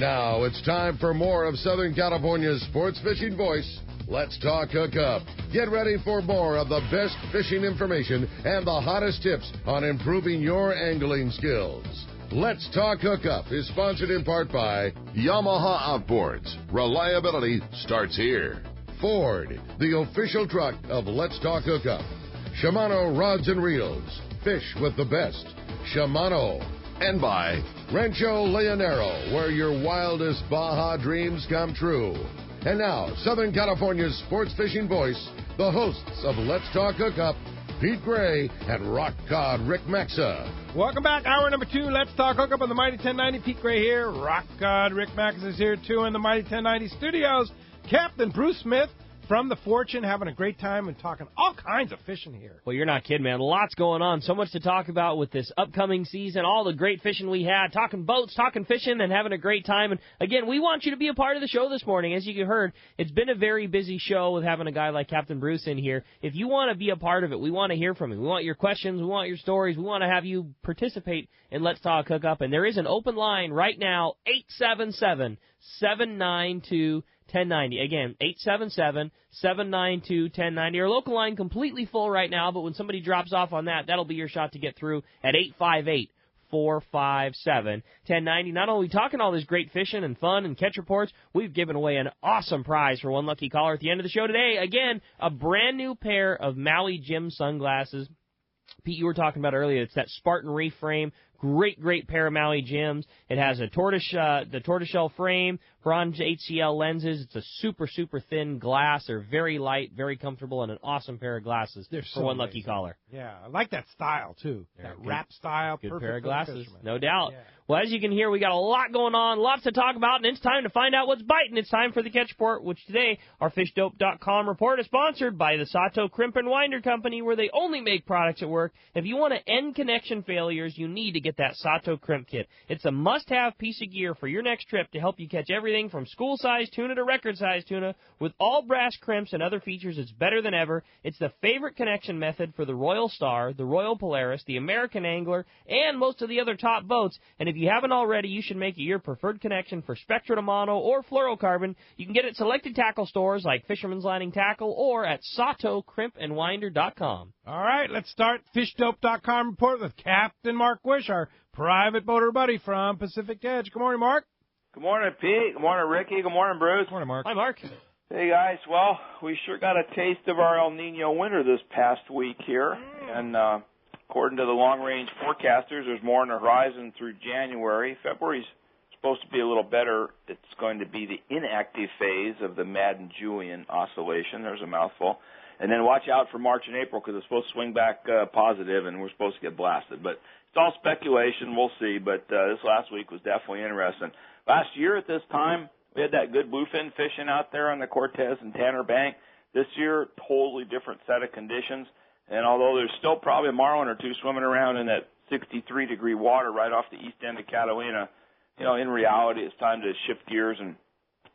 Now it's time for more of Southern California's sports fishing voice. Let's talk Hookup. Get ready for more of the best fishing information and the hottest tips on improving your angling skills. Let's Talk Hookup is sponsored in part by Yamaha Outboards. Reliability starts here. Ford, the official truck of Let's Talk Hookup. Shimano Rods and Reels. Fish with the best. Shimano. And by Rancho Leonero, where your wildest Baja dreams come true. And now, Southern California's sports fishing voice, the hosts of Let's Talk Hookup, Pete Gray and Rock Cod Rick Maxa. Welcome back. Hour number 2. Let's Talk Hookup on the Mighty 1090. Pete Gray here. Rock God Rick Max is here, too, in the Mighty 1090 studios. Captain Bruce Smith from the Fortune having a great time and talking all kinds of fishing here. Well, you're not kidding, man. Lots going on. So much to talk about with this upcoming season, all the great fishing we had, talking boats, talking fishing, and having a great time. And, again, we want you to be a part of the show this morning. As you heard, it's been a very busy show with having a guy like Captain Bruce in here. If you want to be a part of it, we want to hear from you. We want your questions. We want your stories. We want to have you participate in Let's Talk Hookup. And there is an open line right now, 877-792-1090. Again, 877-792-1090. Our local line completely full right now, but when somebody drops off on that, that'll be your shot to get through at 858-457-1090. Not only talking all this great fishing and fun and catch reports, we've given away an awesome prize for one lucky caller at the end of the show today. Again, a brand new pair of Maui Jim sunglasses. Pete, you were talking about earlier, it's that Spartan Reef frame. Great pair of Maui Jims. It has the tortoiseshell frame, bronze HCL lenses. It's a super thin glass. They're very light, very comfortable, and an awesome pair of glasses for one lucky caller. Yeah, I like that style, too. That wrap style. Good perfect pair of glasses, fisherman. no doubt. Yeah. Well, as you can hear, we got a lot going on, lots to talk about, and it's time to find out what's biting. It's time for the Catch Report, which today, our FishDope.com report is sponsored by the Sato Crimp and Winder Company, where they only make products that work. If you want to end connection failures, you need to get that Sato Crimp Kit. It's a must-have piece of gear for your next trip to help you catch everything from school-sized tuna to record-sized tuna. With all brass crimps and other features, it's better than ever. It's the favorite connection method for the Royal Star, the Royal Polaris, the American Angler, and most of the other top boats. And if you haven't already, you should make it your preferred connection for Spectra de Mono or fluorocarbon. You can get it at selected tackle stores like Fisherman's Landing Tackle or at SatoCrimpandWinder.com. All right, let's start FishDope.com report with Captain Mark Wish, our private boater buddy from Pacific Edge. Good morning, Mark. Good morning, Pete. Good morning, Ricky. Good morning, Bruce. Good morning, Mark. Hi, Mark. Hey, guys. Well, we sure got a taste of our El Nino winter this past week here. And according to the long-range forecasters, there's more on the horizon through January. February's supposed to be a little better. It's going to be the inactive phase of the Madden-Julian oscillation. There's a mouthful. And then watch out for March and April because it's supposed to swing back positive, and we're supposed to get blasted. But it's all speculation. We'll see. But this last week was definitely interesting. Last year at this time, we had that good bluefin fishing out there on the Cortez and Tanner Bank. This year, totally different set of conditions. And although there's still probably a marlin or two swimming around in that 63-degree water right off the east end of Catalina, you know, in reality, it's time to shift gears and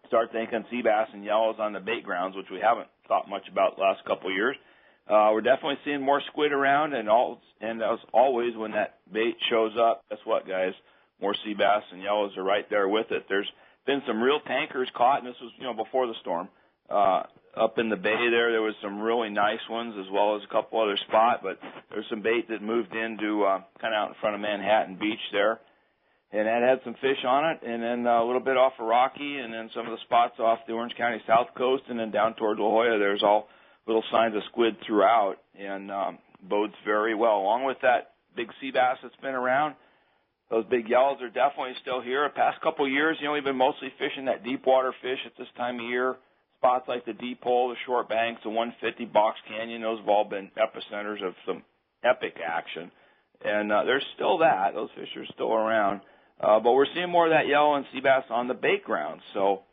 start thinking sea bass and yellows on the bait grounds, which we haven't thought much about the last couple of years. We're definitely seeing more squid around, and as always, when that bait shows up, guess what, guys? More sea bass and yellows are right there with it. There's been some real tankers caught, and this was, before the storm. Up in the bay there was some really nice ones as well as a couple other spots, but there's some bait that moved into kind of out in front of Manhattan Beach there. And that had some fish on it, and then a little bit off of Rocky, and then some of the spots off the Orange County South Coast, and then down toward La Jolla, there's all little signs of squid throughout, and bodes very well. Along with that big sea bass that's been around, those big yellows are definitely still here. The past couple of years, we've been mostly fishing that deep water fish at this time of year. Spots like the Deep Hole, the Short Banks, the 150 Box Canyon, those have all been epicenters of some epic action. And there's still that. Those fish are still around. But we're seeing more of that yellow and sea bass on the bait grounds. So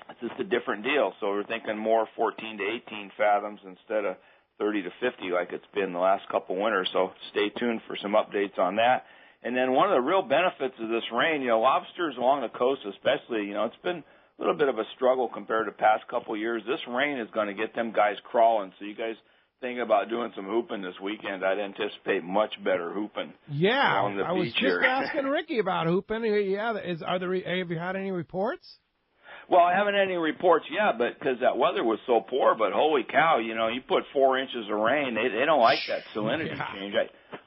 it's just a different deal. So we're thinking more 14 to 18 fathoms instead of 30 to 50 like it's been the last couple winters. So stay tuned for some updates on that. And then one of the real benefits of this rain, lobsters along the coast especially, it's been a little bit of a struggle compared to past couple years. This rain is going to get them guys crawling. So you guys thinking about doing some hooping this weekend. I'd anticipate much better hooping. Yeah, along the I was beach just here. asking Ricky about hooping. Yeah, have you had any reports? Well, I haven't had any reports yet, but because that weather was so poor. But holy cow, you put 4 inches of rain. They don't like that salinity change.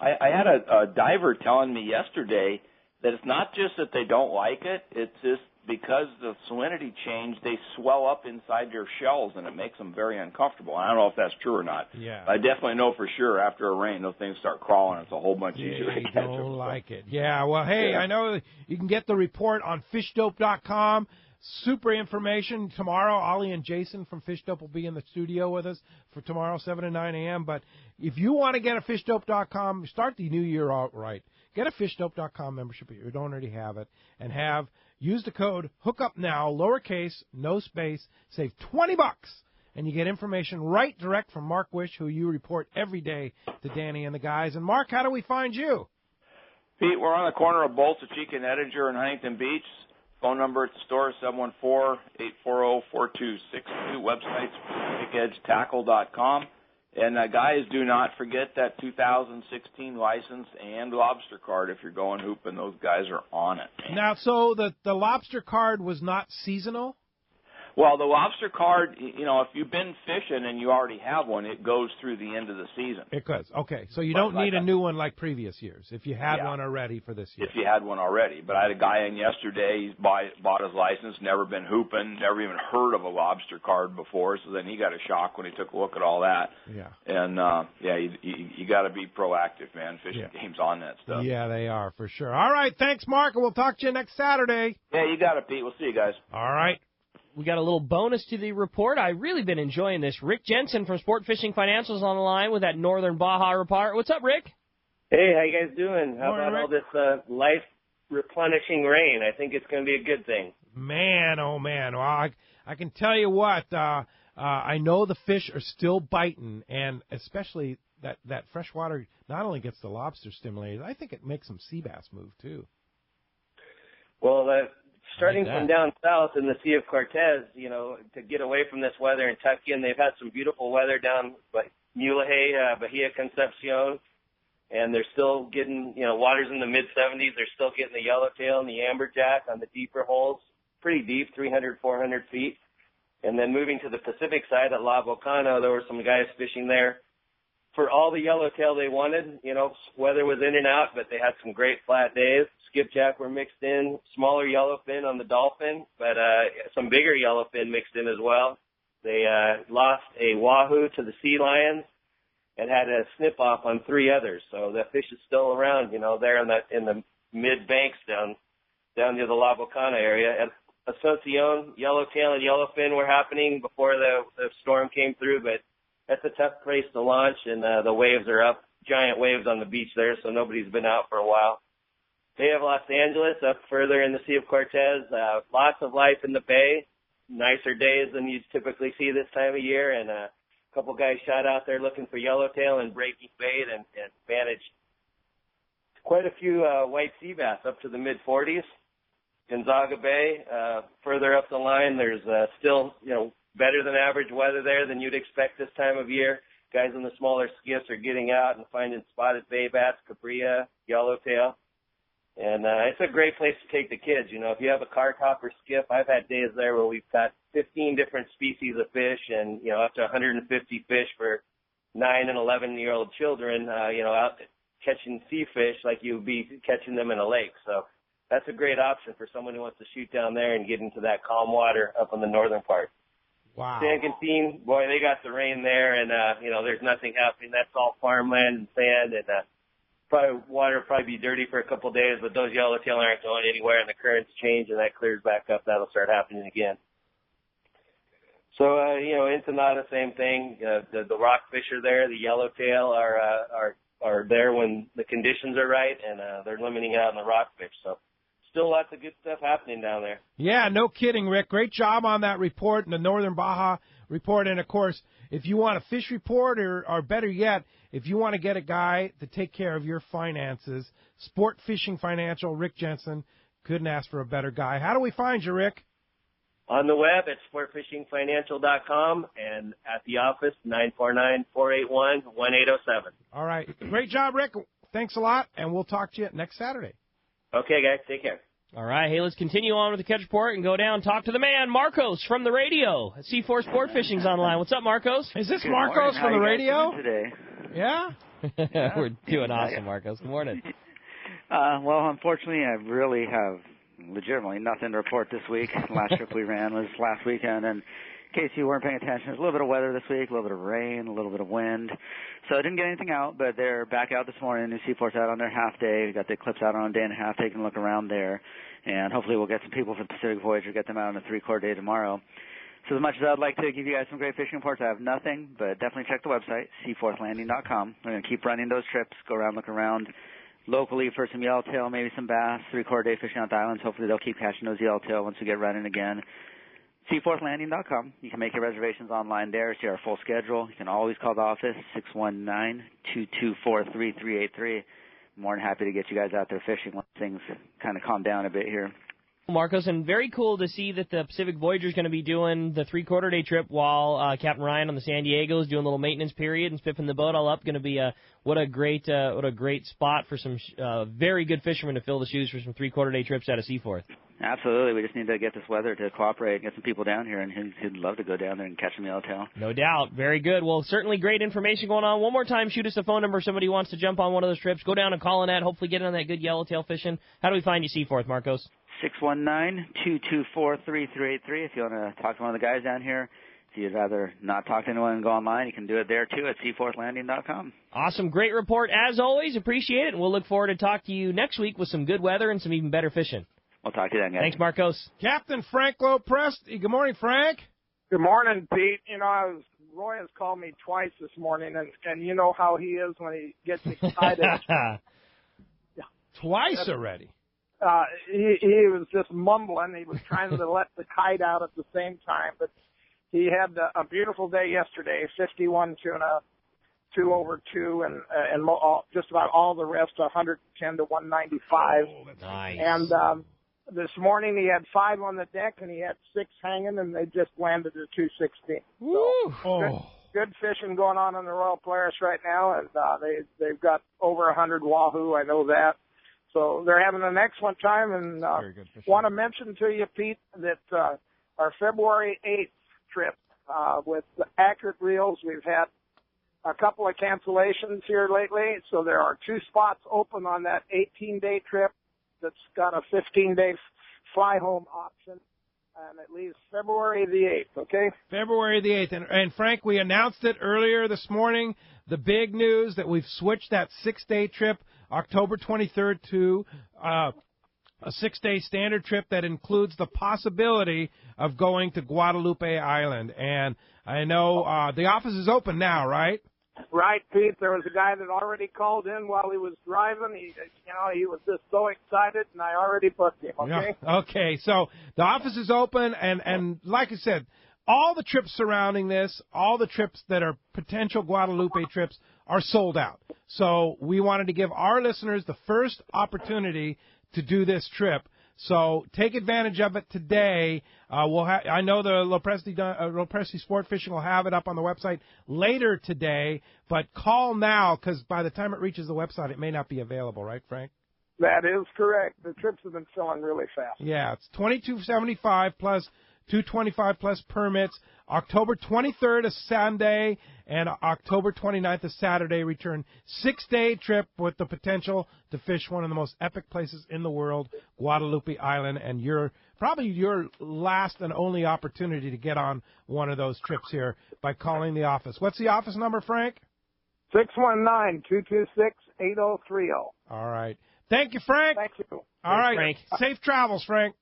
I had a diver telling me yesterday that it's not just that they don't like it. It's just because the salinity change, they swell up inside their shells, and it makes them very uncomfortable. I don't know if that's true or not. Yeah. I definitely know for sure after a rain, those things start crawling. It's a whole bunch easier to catch them. Don't like it. Yeah, well, hey, I know you can get the report on fishdope.com. Super information. Tomorrow, Ollie and Jason from Fish Dope will be in the studio with us for tomorrow, 7 to 9 a.m. But if you want to get a fishdope.com, start the new year out right. Get a fishdope.com membership if you don't already have it, and use the code Hookup now, lowercase, no space, save $20, and you get information right direct from Mark Wish, who you report every day to Danny and the guys. And Mark, how do we find you? Pete, we're on the corner of Bolsa Chica and Ettinger in Huntington Beach. Phone number at the store, 714-840-4262. Website, PacificEdgeTackle.com. And guys, do not forget that 2016 license and lobster card. If you're going hooping, those guys are on it. Now, so the lobster card was not seasonal? Well, the lobster card, if you've been fishing and you already have one, it goes through the end of the season. It goes. Okay, so you don't need a new one like previous years if you had one already for this year. If you had one already. But I had a guy in yesterday, he's bought his license, never been hooping, never even heard of a lobster card before, so then he got a shock when he took a look at all that. Yeah. And, you got to be proactive, man. Fishing game's on that stuff. Yeah, they are, for sure. All right, thanks, Mark, and we'll talk to you next Saturday. Yeah, you got it, Pete. We'll see you guys. All right. We got a little bonus to the report. I've really been enjoying this. Rick Jensen from Sport Fishing Financials on the line with that Northern Baja report. What's up, Rick? Hey, how you guys doing? How Morning, about all Rick. this life-replenishing rain? I think it's going to be a good thing. Man, oh, man. Well, I can tell you what, I know the fish are still biting, and especially that fresh water not only gets the lobster stimulated, I think it makes some sea bass move, too. Well, starting from down south in the Sea of Cortez, to get away from this weather and tuck in, they've had some beautiful weather down by Mulahey, Bahia Concepcion, and they're still getting, waters in the mid-70s. They're still getting the yellowtail and the amberjack on the deeper holes, pretty deep, 300, 400 feet. And then moving to the Pacific side at La Bocana, there were some guys fishing there for all the yellowtail they wanted. Weather was in and out, but they had some great flat days. Skipjack were mixed in, smaller yellowfin on the dolphin, but some bigger yellowfin mixed in as well. They lost a wahoo to the sea lions and had a snip off on 3 others. So the fish is still around, there in the mid banks down near the La Bocana area. At Asuncion, yellowtail and yellowfin were happening before the storm came through, but that's a tough place to launch, and the waves are up, giant waves on the beach there, so nobody's been out for a while. Bay of Los Angeles, up further in the Sea of Cortez, lots of life in the bay, nicer days than you typically see this time of year, and a couple guys shot out there looking for yellowtail and breaking bait and managed quite a few white sea bass up to the mid-40s. Gonzaga Bay, further up the line, there's still, better than average weather there than you'd expect this time of year. Guys in the smaller skiffs are getting out and finding spotted bay bass, cabria, yellowtail. And it's a great place to take the kids. If you have a car top or skiff, I've had days there where we've caught 15 different species of fish and, up to 150 fish for 9 and 11-year-old children, out catching sea fish like you'd be catching them in a lake. So that's a great option for someone who wants to shoot down there and get into that calm water up in the northern part. Wow. San Quintin, boy, they got the rain there, and, there's nothing happening. That's all farmland and sand, and water will probably be dirty for a couple of days, but those yellowtail aren't going anywhere, and the currents change, and that clears back up. That'll start happening again. So, Ensenada, same thing. The rockfish are there. The yellowtail are there when the conditions are right, and they're limiting out on the rockfish. So still lots of good stuff happening down there. Yeah, no kidding, Rick. Great job on that report and the Northern Baja report. And, of course, if you want a fish report or better yet, if you want to get a guy to take care of your finances, Sport Fishing Financial, Rick Jensen, couldn't ask for a better guy. How do we find you, Rick? On the web, it's sportfishingfinancial.com, and at the office, 949-481-1807. All right. Great job, Rick. Thanks a lot, and we'll talk to you next Saturday. Okay, guys. Take care. All right, hey, let's continue on with the Catch Report and go down and talk to the man, Marcos from the radio. C4 Sport Fishing's online. What's up, Marcos? Is this Marcos from the radio? Today? Yeah? We're doing awesome, Marcos. Good morning. Well, unfortunately, I really have legitimately nothing to report this week. The last trip we ran was last weekend, and in case you weren't paying attention, there's a little bit of weather this week, a little bit of rain, a little bit of wind. So I didn't get anything out, but they're back out this morning. New Seaport's out on their half day. We got the Eclipse out on a day and a half, taking a look around there. And hopefully we'll get some people from Pacific Voyager, get them out on a 3-quarter day tomorrow. So as much as I'd like to give you guys some great fishing reports, I have nothing, but definitely check the website, seaforthlanding.com. We're going to keep running those trips, go around, look around locally for some yellowtail, maybe some bass, 3-quarter day fishing out the islands. Hopefully they'll keep catching those yellowtail once we get running again. seaforthlanding.com. You can make your reservations online there, see our full schedule. You can always call the office, 619-224-3383. More than happy to get you guys out there fishing once things kind of calm down a bit here. Marcos, and very cool to see that the Pacific Voyager is going to be doing the 3-quarter day trip while Captain Ryan on the San Diego is doing a little maintenance period and spiffing the boat all up. Going to be what a great spot for some very good fishermen to fill the shoes for some 3-quarter day trips out of Seaforth. Absolutely. We just need to get this weather to cooperate and get some people down here, and who'd love to go down there and catch some yellowtail. No doubt. Very good. Well, certainly great information going on. One more time, shoot us a phone number if somebody wants to jump on one of those trips. Go down and call in that, hopefully get on that good yellowtail fishing. How do we find you, Seaforth, Marcos? 619-224-3383. If you want to talk to one of the guys down here, if you'd rather not talk to anyone and go online, you can do it there, too, at seaforthlanding.com. Awesome. Great report, as always. Appreciate it. And we'll look forward to talk to you next week with some good weather and some even better fishing. We'll talk to you then, guys. Thanks, Marcos. Captain Frank Lopresti. Good morning, Frank. Good morning, Pete. You know, Roy has called me twice this morning, and you know how he is when he gets excited. Twice already. He was just mumbling. He was trying to let the kite out at the same time, but he had a beautiful day yesterday, 51 tuna, 2 over 2, and just about all the rest, 110 to 195. Oh, that's nice. And this morning he had 5 on the deck, and he had 6 hanging, and they just landed at 216. So good fishing going on the Royal Polaris right now, and they've got over 100 wahoo. I know that. So they're having an excellent time, and want to mention to you, Pete, that our February 8th trip with the Accurate Reels, we've had a couple of cancellations here lately, so there are 2 spots open on that 18-day trip that's got a 15-day fly-home option, and it leaves February the 8th, okay? February the 8th. And Frank, we announced it earlier this morning, the big news that we've switched that 6-day trip October 23rd to a 6-day standard trip that includes the possibility of going to Guadalupe Island. And I know the office is open now, right? Right, Pete. There was a guy that already called in while he was driving. He was just so excited, and I already booked him, okay? Yeah. Okay, so the office is open, and like I said, all the trips surrounding this, all the trips that are potential Guadalupe trips are sold out. So we wanted to give our listeners the first opportunity to do this trip. So take advantage of it today. I know the Lopresti Sport Fishing will have it up on the website later today, but call now because by the time it reaches the website, it may not be available, right, Frank? That is correct. The trips have been filling really fast. Yeah, it's $22.75 plus $225 plus permits. October 23rd is Sunday, and October 29th is Saturday. Return 6-day trip with the potential to fish one of the most epic places in the world, Guadalupe Island, and probably your last and only opportunity to get on one of those trips here by calling the office. What's the office number, Frank? 619-226-8030. All right. Thank you, Frank. Thank you. All right. Frank. Safe travels, Frank.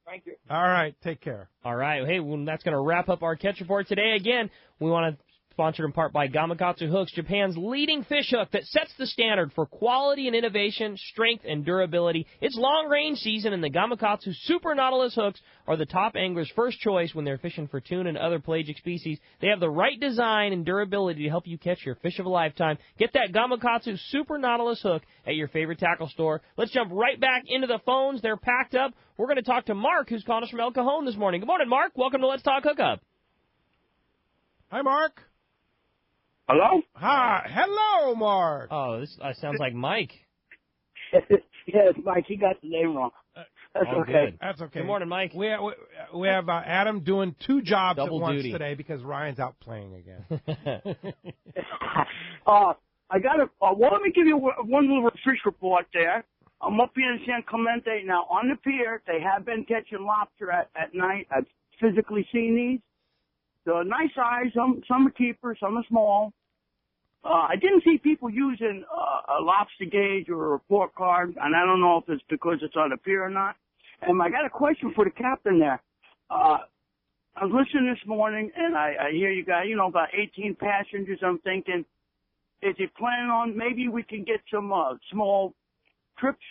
Thank you. All right. Take care. All right. Hey, well, that's going to wrap up our Catch Report today. Again, we want to Sponsored in part by Gamakatsu Hooks, Japan's leading fish hook that sets the standard for quality and innovation, strength and durability. It's long-range season, and the Gamakatsu Super Nautilus hooks are the top angler's first choice when they're fishing for tuna and other pelagic species. They have the right design and durability to help you catch your fish of a lifetime. Get that Gamakatsu Super Nautilus hook at your favorite tackle store. Let's jump right back into the phones. They're packed up. We're going to talk to Mark, who's calling us from El Cajon this morning. Good morning, Mark. Welcome to Let's Talk Hookup. Hi, Mark. Hello? Hi. Hello, Mark. Oh, this sounds like Mike. Yes, Mike, you got the name wrong. That's okay. Good. That's okay. Good morning, Mike. We have Adam doing two jobs Double at once duty today because Ryan's out playing again. I got to. Well, let me give you one little fish report there. I'm up here in San Clemente now on the pier. They have been catching lobster at night. I've physically seen these. They're nice size. Some are keepers, some are small. I didn't see people using a lobster gauge or a report card, and I don't know if it's because it's on the pier or not. And I got a question for the captain there. I was listening this morning, and I hear you guys, about 18 passengers. I'm thinking, is he planning on maybe we can get some small trips,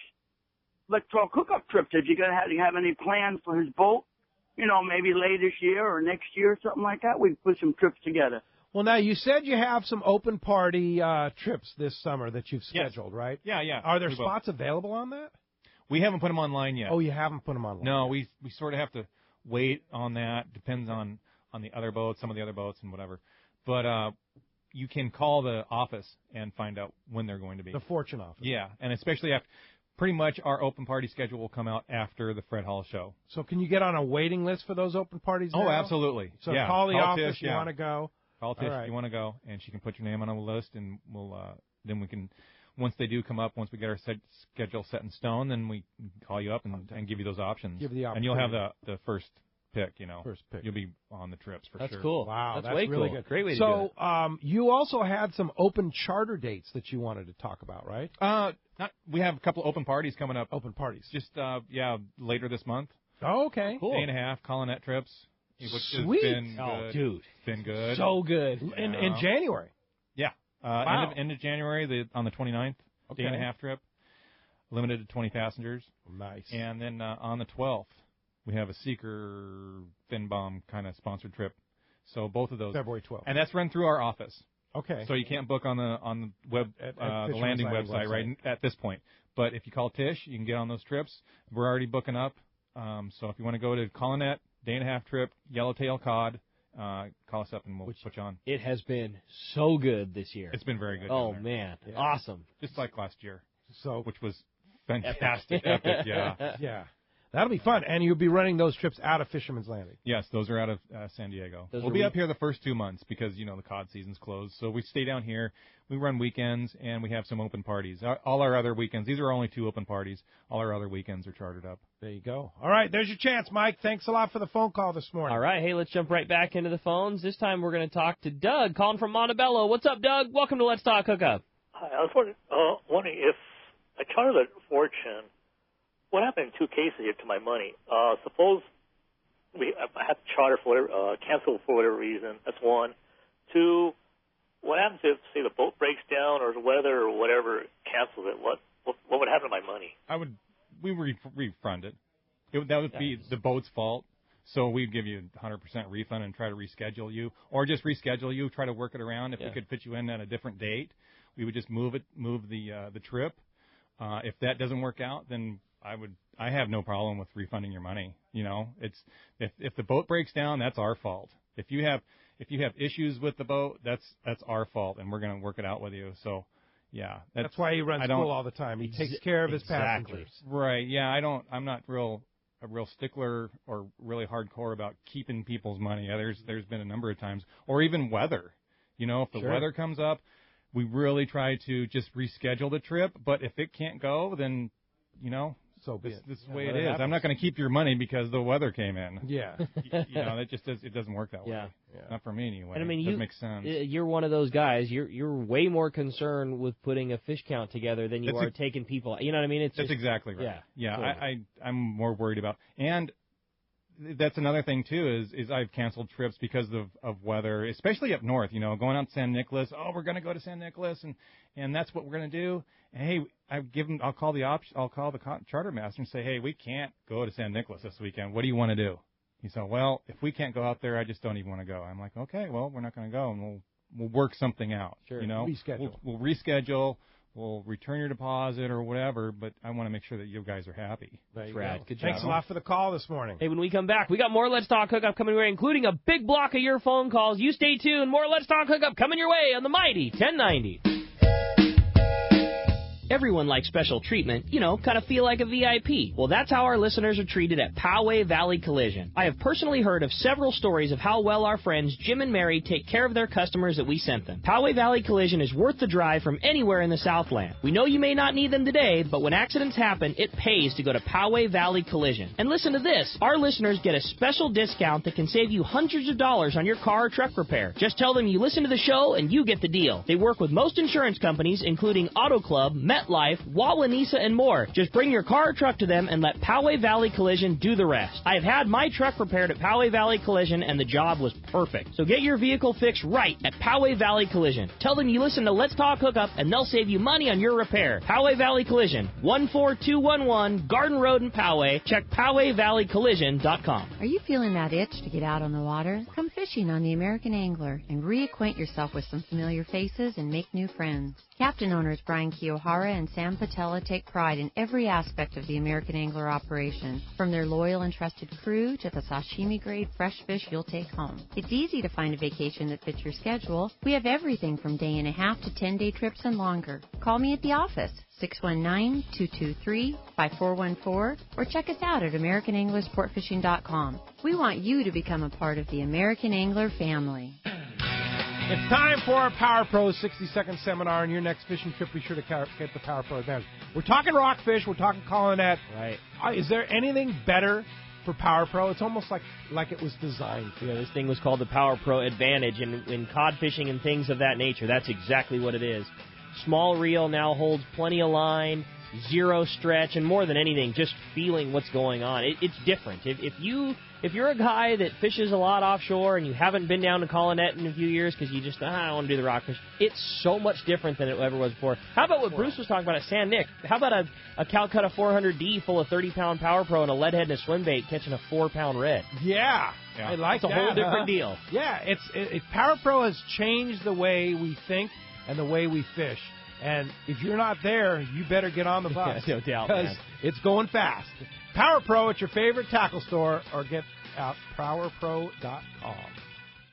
like hookup trips? Is he going to have any plans for his boat? Maybe late this year or next year or something like that. We can put some trips together. Well, now, you said you have some open party trips this summer that you've scheduled, right? Yeah. Are there spots available on that? We haven't put them online yet. Oh, you haven't put them online? No, we sort of have to wait on that. Depends on the other boats, some of the other boats and whatever. But you can call the office and find out when they're going to be. The Fortune office. Yeah, and especially after pretty much our open party schedule will come out after the Fred Hall show. So can you get on a waiting list for those open parties now? Oh, absolutely. So yeah. call the office Tish, you want to go. Call Tish if you want to go, and she can put your name on a list, and we'll then we can, once they do come up, once we get our schedule set in stone, then we call you up and give you those options. Give the opportunity. And you'll have the first pick, First pick. You'll be on the trips for That's sure. Cool. Wow, that's way really cool. Good. Great way to do it. So you also had some open charter dates that you wanted to talk about, right? We have a couple open parties coming up. Open parties. Just later this month. Oh, okay. Cool. Day and a half Colonette trips. Which Sweet. Has been good. Dude. Been good. So good. In January. Yeah. Wow. End of January on the 29th. Okay. Day and a half trip. Limited to 20 passengers. Nice. And then on the 12th, we have a Seeker Finbom kind of sponsored trip. So both of those. February 12th. And that's run through our office. Okay. So you can't book on the web the landing website right at this point. But if you call Tish, you can get on those trips. We're already booking up. So if you want to go to Colonette, day and a half trip, Yellowtail Cod, call us up and we'll put you on. It has been so good this year. It's been very good. Oh, man. Yeah. Awesome. Just like last year. So, which was fantastic. Epic, yeah. Yeah. That'll be fun. And you'll be running those trips out of Fisherman's Landing. Yes, those are out of San Diego. We'll be up here the first 2 months because, the cod season's closed. So we stay down here. We run weekends, and we have some open parties. All our other weekends, these are only 2 open parties. All our other weekends are chartered up. There you go. All right, there's your chance, Mike. Thanks a lot for the phone call this morning. All right, hey, let's jump right back into the phones. This time we're going to talk to Doug, calling from Montebello. What's up, Doug? Welcome to Let's Talk Hookup. Hi, I was wondering if I chartered a Fortune, what happened in 2 cases here to my money? Suppose I have to charter for whatever, cancel for whatever reason. That's one. 2, what happens if, say, the boat breaks down or the weather or whatever cancels it? What would happen to my money? We refund it. That would be the boat's fault. So we'd give you 100% refund and try to reschedule you, or just reschedule you, try to work it around. If we could fit you in at a different date, we would just move the trip. If that doesn't work out, then I have no problem with refunding your money. It's if the boat breaks down, that's our fault. If you have issues with the boat, that's our fault, and we're going to work it out with you. So, yeah, that's why he runs school all the time. He takes care of his passengers. Right? Yeah, I'm not a real stickler or really hardcore about keeping people's money. There's been a number of times, or even weather. If the weather comes up, we really try to just reschedule the trip. But if it can't go, then so this is the way it is. I'm not going to keep your money because the weather came in. Yeah. It doesn't work that way. Yeah. Not for me anyway. And I mean, it doesn't make sense. You're one of those guys. You're way more concerned with putting a fish count together than you are taking people. You know what I mean? That's exactly right. Yeah. Totally. I'm more worried about. And that's another thing, too, is I've canceled trips because of weather, especially up north, going out to San Nicolas. Oh, we're going to go to San Nicolas, and that's what we're going to do. And, hey, I'll call the charter master and say, hey, we can't go to San Nicolas this weekend. What do you want to do? He said, well, if we can't go out there, I just don't even want to go. I'm like, okay, well, we're not going to go, and we'll work something out. Sure. Reschedule. We'll reschedule. We'll return your deposit or whatever, but I want to make sure that you guys are happy. That's right. Good job. Thanks a lot for the call this morning. Hey, when we come back, we got more Let's Talk Hookup coming your way, including a big block of your phone calls. You stay tuned. More Let's Talk Hookup coming your way on the Mighty 1090. Everyone likes special treatment, kind of feel like a VIP. Well, that's how our listeners are treated at Poway Valley Collision. I have personally heard of several stories of how well our friends Jim and Mary take care of their customers that we sent them. Poway Valley Collision is worth the drive from anywhere in the Southland. We know you may not need them today, but when accidents happen, it pays to go to Poway Valley Collision. And listen to this. Our listeners get a special discount that can save you hundreds of dollars on your car or truck repair. Just tell them you listen to the show and you get the deal. They work with most insurance companies, including Auto Club, MetLife, Wawanesa, and more. Just bring your car or truck to them and let Poway Valley Collision do the rest. I have had my truck repaired at Poway Valley Collision, and the job was perfect. So get your vehicle fixed right at Poway Valley Collision. Tell them you listen to Let's Talk Hookup, and they'll save you money on your repair. Poway Valley Collision, 14211 Garden Road in Poway. Check PowayValleyCollision.com. Are you feeling that itch to get out on the water? Come fishing on the American Angler and reacquaint yourself with some familiar faces and make new friends. Captain owners Brian Kiyohara and Sam Patella take pride in every aspect of the American Angler operation, from their loyal and trusted crew to the sashimi-grade fresh fish you'll take home. It's easy to find a vacation that fits your schedule. We have everything from day and a half to 10-day trips and longer. Call me at the office, 619-223-5414, or check us out at AmericanAnglerSportFishing.com. We want you to become a part of the American Angler family. It's time for our Power Pro 60-second seminar. On your next fishing trip, be sure to get the Power Pro advantage. We're talking rockfish. We're talking colonet. Right. Is there anything better for Power Pro? It's almost like it was designed. This thing was called the Power Pro Advantage, and in cod fishing and things of that nature, that's exactly what it is. Small reel now holds plenty of line, zero stretch, and more than anything, just feeling what's going on. It's different. If you're a guy that fishes a lot offshore and you haven't been down to Colonet in a few years because you just, I don't want to do the rockfish, it's so much different than it ever was before. How about what Bruce was talking about at San Nick? How about a Calcutta 400D full of 30-pound Power Pro and a lead head and a swim bait catching a 4-pound red? Yeah. I like that. It's a whole different deal. Yeah, Power Pro has changed the way we think and the way we fish. And if you're not there, you better get on the bus. No doubt, because it's going fast. Power Pro at your favorite tackle store, or get out PowerPro.com.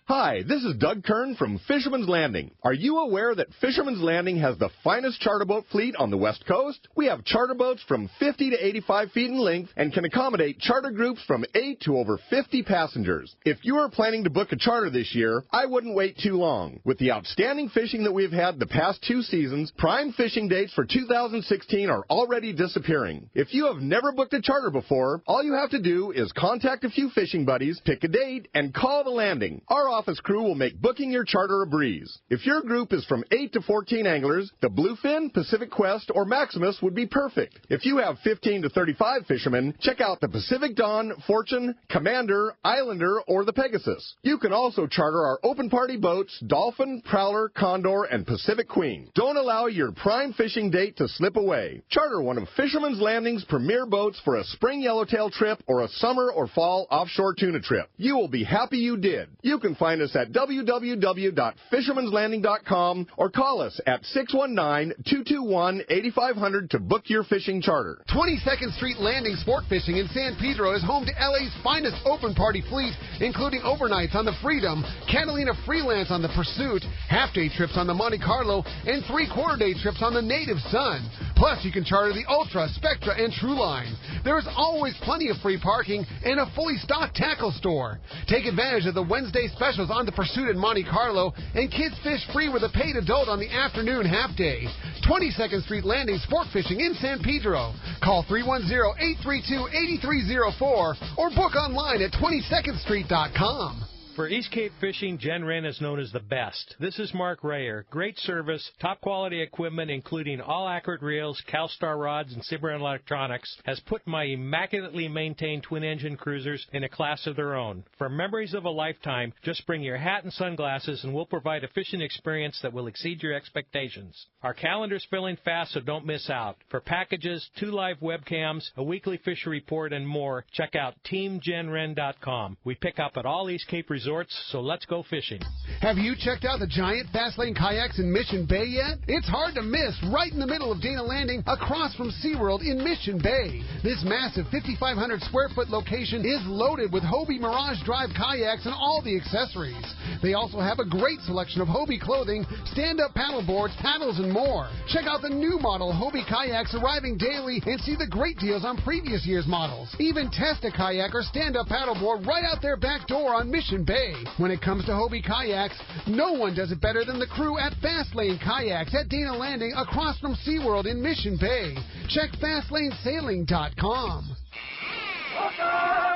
Hi, this is Doug Kern from Fisherman's Landing. Are you aware that Fisherman's Landing has the finest charter boat fleet on the West Coast? We have charter boats from 50 to 85 feet in length and can accommodate charter groups from 8 to over 50 passengers. If you are planning to book a charter this year, I wouldn't wait too long. With the outstanding fishing that we've had the past 2 seasons, prime fishing dates for 2016 are already disappearing. If you have never booked a charter before, all you have to do is contact a few fishing buddies, pick a date, and call the landing. Our office crew will make booking your charter a breeze. If your group is from 8 to 14 anglers, the Bluefin, Pacific Quest, or Maximus would be perfect. If you have 15 to 35 fishermen, check out the Pacific Dawn, Fortune, Commander, Islander, or the Pegasus. You can also charter our open party boats, Dolphin, Prowler, Condor, and Pacific Queen. Don't allow your prime fishing date to slip away. Charter one of Fisherman's Landing's premier boats for a spring yellowtail trip or a summer or fall offshore tuna trip. You will be happy you did. You can find us at www.fishermanslanding.com or call us at 619-221-8500 to book your fishing charter. 22nd Street Landing Sport Fishing in San Pedro is home to LA's finest open party fleet, including overnights on the Freedom, Catalina Freelance on the Pursuit, half-day trips on the Monte Carlo, and 3/4-day trips on the Native Sun. Plus, you can charter the Ultra, Spectra, and Trueline. There is always plenty of free parking and a fully stocked tackle store. Take advantage of the Wednesday specials on the Pursuit and Monte Carlo, and kids fish free with a paid adult on the afternoon half-day. 22nd Street Landing Sport Fishing in San Pedro. Call 310-832-8304 or book online at 22ndstreet.com. For East Cape fishing, Jen Wren is known as the best. This is Mark Rayer. Great service, top quality equipment, including all accurate reels, CalStar rods, and Cimarron electronics, has put my immaculately maintained twin-engine cruisers in a class of their own. For memories of a lifetime, just bring your hat and sunglasses, and we'll provide a fishing experience that will exceed your expectations. Our calendar's filling fast, so don't miss out. For packages, 2 live webcams, a weekly fishery report, and more, check out TeamJenRen.com. We pick up at all East Cape resorts, so let's go fishing. Have you checked out the giant Fastlane kayaks in Mission Bay yet? It's hard to miss, right in the middle of Dana Landing, across from SeaWorld in Mission Bay. This massive 5,500 square foot location is loaded with Hobie Mirage Drive kayaks and all the accessories. They also have a great selection of Hobie clothing, stand-up paddle boards, paddles, and more. Check out the new model Hobie kayaks arriving daily and see the great deals on previous year's models. Even test a kayak or stand-up paddleboard right out their back door on Mission Bay. When it comes to Hobie kayaks, no one does it better than the crew at Fastlane Kayaks at Dana Landing across from SeaWorld in Mission Bay. Check FastlaneSailing.com.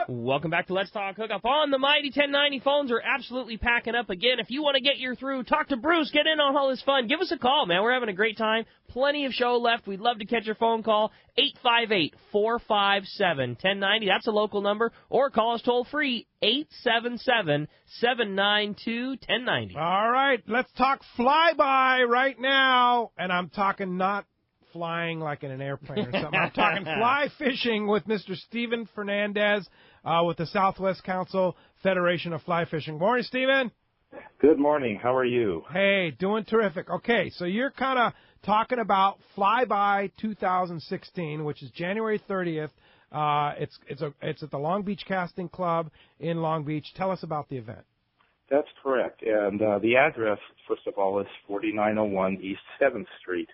Welcome back to Let's Talk Hookup. On the Mighty 1090, phones are absolutely packing up again. If you want to get your through, talk to Bruce, get in on all this fun. Give us a call, man. We're having a great time. Plenty of show left. We'd love to catch your phone call. 858-457-1090. That's a local number. Or call us toll free, 877-792-1090. All right, let's talk flyby right now. And I'm talking not flying like in an airplane or something. I'm talking fly fishing with Mr. Stephen Fernandez with the Southwest Council Federation of Fly Fishing. Morning, Stephen. Good morning. How are you? Hey, doing terrific. Okay, so you're kind of talking about Flyby 2016, which is January 30th. It's at the Long Beach Casting Club in Long Beach. Tell us about the event. That's correct. And the address, first of all, is 4901 East 7th Street.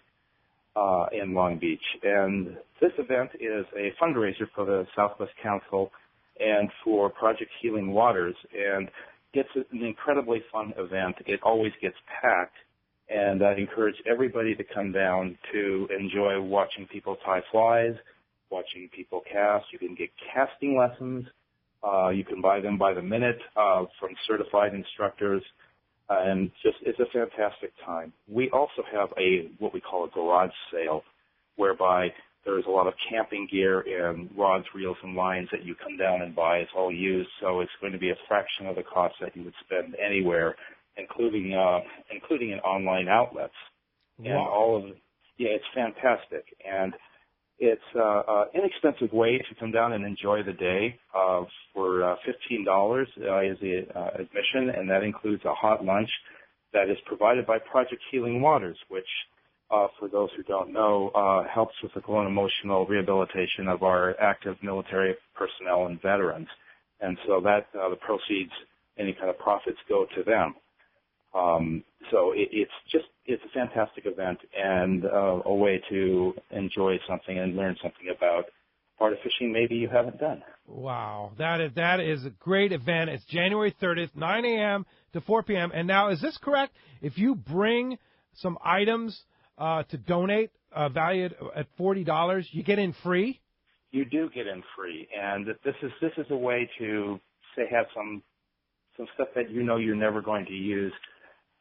In Long Beach. And this event is a fundraiser for the Southwest Council and for Project Healing Waters. And it's an incredibly fun event. It always gets packed. And I encourage everybody to come down to enjoy watching people tie flies, watching people cast. You can get casting lessons. You can buy them by the minute from certified instructors. And just, it's a fantastic time. We also have what we call a garage sale, whereby there's a lot of camping gear and rods, reels, and lines that you come down and buy. It's all used, so it's going to be a fraction of the cost that you would spend anywhere, including in online outlets. Wow. And it's fantastic. And it's an inexpensive way to come down and enjoy the day. For $15 is the admission, and that includes a hot lunch that is provided by Project Healing Waters, which, for those who don't know, helps with the and emotional rehabilitation of our active military personnel and veterans. And so that the proceeds, any kind of profits, go to them. So it's a fantastic event and a way to enjoy something and learn something about part of fishing maybe you haven't done. Wow, that is a great event. It's January 30th, 9 a.m. to 4 p.m. And now, is this correct? If you bring some items to donate valued at $40, you get in free? You do get in free, and this is a way to have some stuff that you're never going to use.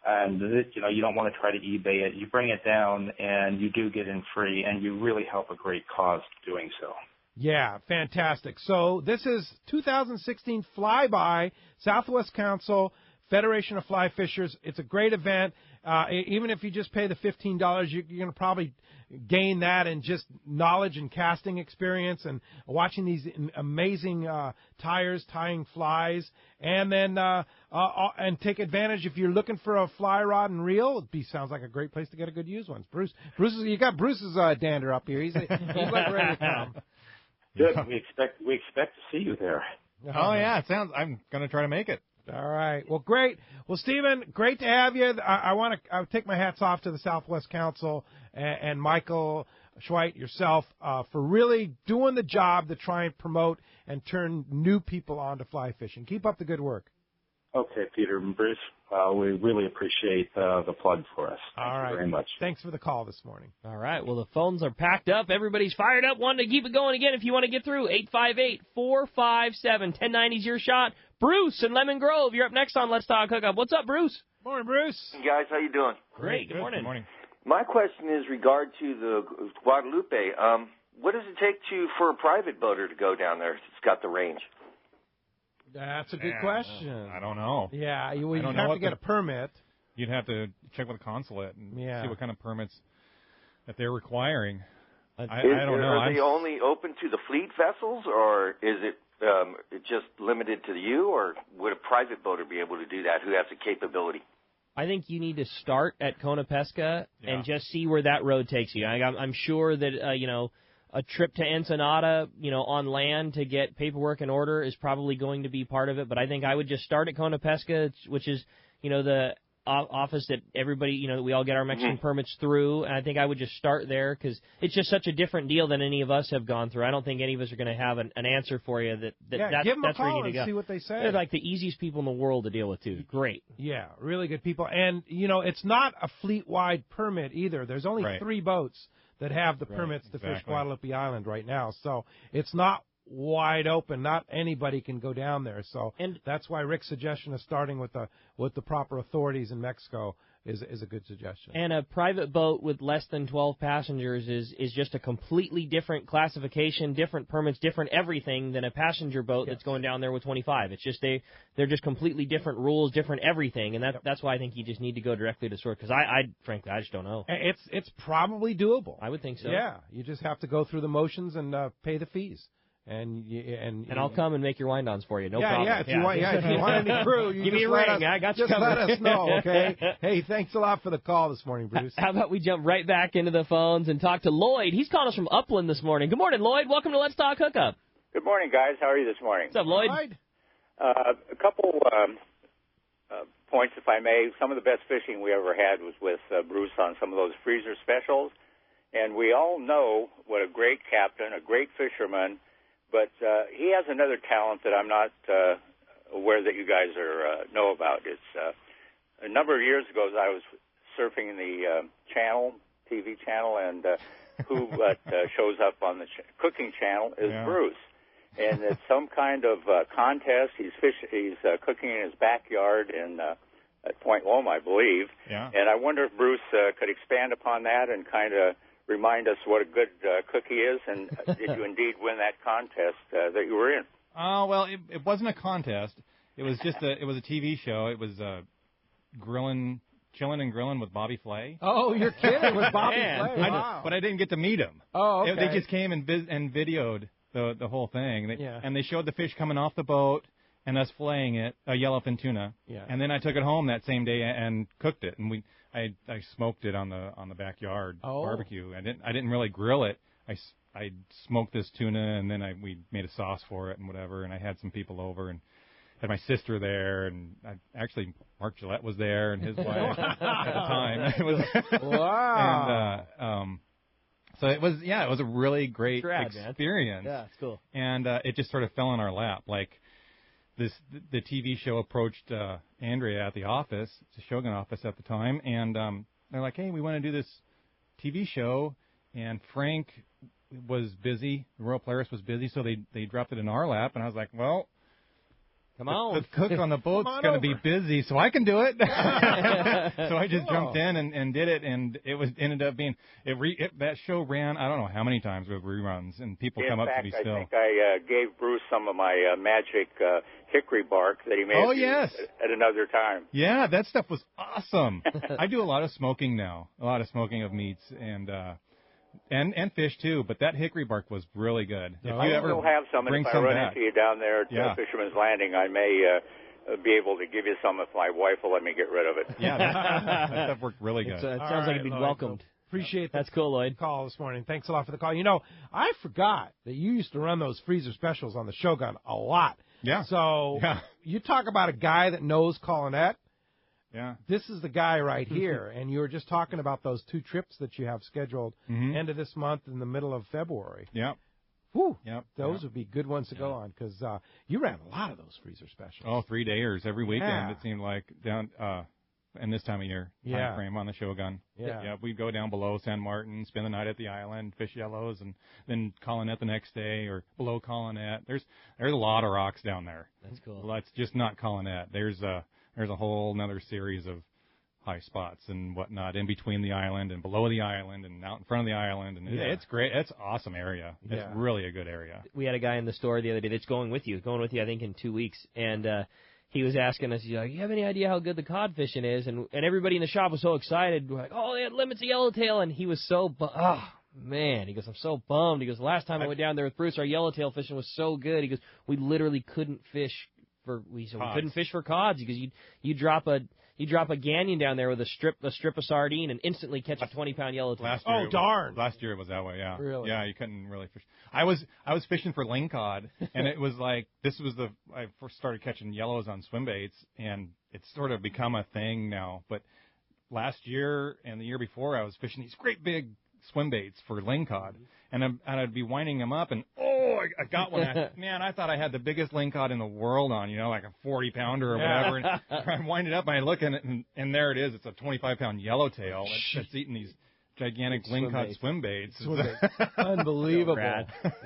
And, you don't want to try to eBay it. You bring it down, and you do get in free, and you really help a great cause doing so. Yeah, fantastic. So this is 2016 Flyby, Southwest Council, Federation of Fly Fishers. It's a great event. Even if you just pay the $15, you're going to probably gain that and just knowledge and casting experience and watching these amazing tyers tying flies. And then and take advantage if you're looking for a fly rod and reel. Sounds like a great place to get a good used one. You got Bruce's dander up here. He's like ready to come. Good. We expect to see you there. Oh yeah, I'm going to try to make it. All right. Well, great. Well, Stephen, great to have you. I take my hats off to the Southwest Council and Michael Schweit, yourself, for really doing the job to try and promote and turn new people on to fly fishing. Keep up the good work. Okay, Peter and Bruce, we really appreciate the plug for us. Thank you very much. Thanks for the call this morning. All right. Well, the phones are packed up. Everybody's fired up, wanting to keep it going again. If you want to get through, 858-457-1090 is your shot. Bruce in Lemon Grove. You're up next on Let's Talk Hookup. What's up, Bruce? Morning, Bruce. Hey guys, how you doing? Great. Good morning. Good morning. My question is regard to the Guadalupe. What does it take for a private boater to go down there? It's got the range. That's a good question. I don't know. Yeah, you I don't have know to get a permit. You'd have to check with the consulate and Yeah. see what kind of permits that they're requiring. I don't know. Are they only open to the fleet vessels, or is it just limited to you, or would a private boater be able to do that who has the capability? I think you need to start at Kona Pesca and just see where that road takes you. I'm sure that, a trip to Ensenada, on land to get paperwork in order is probably going to be part of it. But I think I would just start at Kona Pesca, which is, the office that everybody, that we all get our Mexican permits through. And I think I would just start there because it's just such a different deal than any of us have gone through. I don't think any of us are going to have an answer for you that's give them a that's where you call need to go. and see what they say. They're like the easiest people in the world to deal with, too. Great. Yeah, really good people. And, it's not a fleet-wide permit either. There's only 3 boats that have the permits to fish Guadalupe Island right now. So it's not wide open. Not anybody can go down there. So that's why Rick's suggestion of starting with the proper authorities in Mexico is a good suggestion. And a private boat with less than 12 passengers is just a completely different classification, different permits, different everything than a passenger boat that's going down there with 25. It's just they're just completely different rules, different everything, and that's why I think you just need to go directly to source because frankly I just don't know. It's probably doable. I would think so. Yeah, you just have to go through the motions and pay the fees. And I'll come and make your wind-ons for you. No problem. Yeah, if you want any crew, you give me a ring. I got you just covered. let us know, okay? Hey, thanks a lot for the call this morning, Bruce. How about we jump right back into the phones and talk to Lloyd? He's calling us from Upland this morning. Good morning, Lloyd. Welcome to Let's Talk Hookup. Good morning, guys. How are you this morning? What's up, Lloyd? A couple points, if I may. Some of the best fishing we ever had was with Bruce on some of those freezer specials. And we all know what a great captain, a great fisherman, but he has another talent that I'm not aware that you guys know about. It's a number of years ago, I was surfing the TV channel, and who shows up on the cooking channel is Bruce. And it's some kind of contest. He's cooking in his backyard at Point Loma, I believe. Yeah. And I wonder if Bruce could expand upon that and kind of remind us what a good cook he is, and did you indeed win that contest that you were in? Well, it wasn't a contest. It was just a TV show. It was Chillin' and Grillin' with Bobby Flay. Oh, you're kidding, with Bobby Flay. Wow. But I didn't get to meet him. Oh, okay. They just came and videoed the whole thing. And they showed the fish coming off the boat and us filleting it, a yellowfin tuna. Yeah. And then I took it home that same day and cooked it, and I smoked it on the backyard barbecue. I didn't really grill it. I smoked this tuna, and then we made a sauce for it and whatever. And I had some people over and had my sister there, and actually Mark Gillette was there and his wife at the time. It was wow. And so it was a really great experience. Man. Yeah, it's cool. And it just sort of fell in our lap. Like the TV show approached Andrea at the office, the Shogun office at the time, and they're like, "Hey, we want to do this TV show," and Frank was busy, the Royal Polaris was busy, so they dropped it in our lap, and I was like, "Well, come on, the cook on the boat's going to be busy, so I can do it." So I just jumped in and did it, and it ended up being that show ran I don't know how many times with reruns, and people come up to me still. I think I gave Bruce some of my magic hickory bark that he made at another time. Yeah, that stuff was awesome. I do a lot of smoking now, a lot of smoking of meats and fish too, but that hickory bark was really good. If you ever still have some, and if I run into you down there at Fisherman's Landing, I may be able to give you some if my wife will let me get rid of it. Yeah, that stuff worked really good. It sounds like it'd be welcomed. Appreciate That's cool, Lloyd. Call this morning. Thanks a lot for the call. I forgot that you used to run those freezer specials on the Shogun a lot. Yeah. So you talk about a guy that knows Colonette. Yeah. This is the guy right here, and you were just talking about those 2 trips that you have scheduled end of this month and the middle of February. Yep. Whew. Yep. Those would be good ones to go on because you ran a lot of those freezer specials. Oh, 3-dayers every weekend. It seemed like down in this time of year time frame on the Shogun. Yeah, we'd go down below San Martin, spend the night at the island, fish yellows, and then Colonette the next day, or below Colonette. There's a lot of rocks down there. That's cool. Well, that's just not Colonette. There's a whole another series of high spots and whatnot in between the island and below the island and out in front of the island, and it's great. It's an awesome area. It's really a good area. We had a guy in the store the other day that's going with you, I think in 2 weeks, and he was asking us, he's like, you have any idea how good the cod fishing is? And everybody in the shop was so excited. We're like, oh, they had limits of yellowtail. And he was so, man. He goes, I'm so bummed. He goes, last time I went down there with Bruce, our yellowtail fishing was so good. He goes, we literally couldn't fish we couldn't fish for cods because you drop a gannion down there with a strip of sardine and instantly catch a 20-pound yellowtail. Last year it was that way, yeah. Really? Yeah, you couldn't really fish. I was fishing for lingcod, and it was like I first started catching yellows on swim baits, and it's sort of become a thing now. But last year and the year before, I was fishing these great big swim baits for lingcod, and I'd be winding them up, and I got one. I thought I had the biggest lingcod in the world on, like a 40-pounder or whatever. And I wind it up, and I look at it, and there it is. It's a 25-pound yellowtail that's eating these gigantic lingcod swim baits. Unbelievable.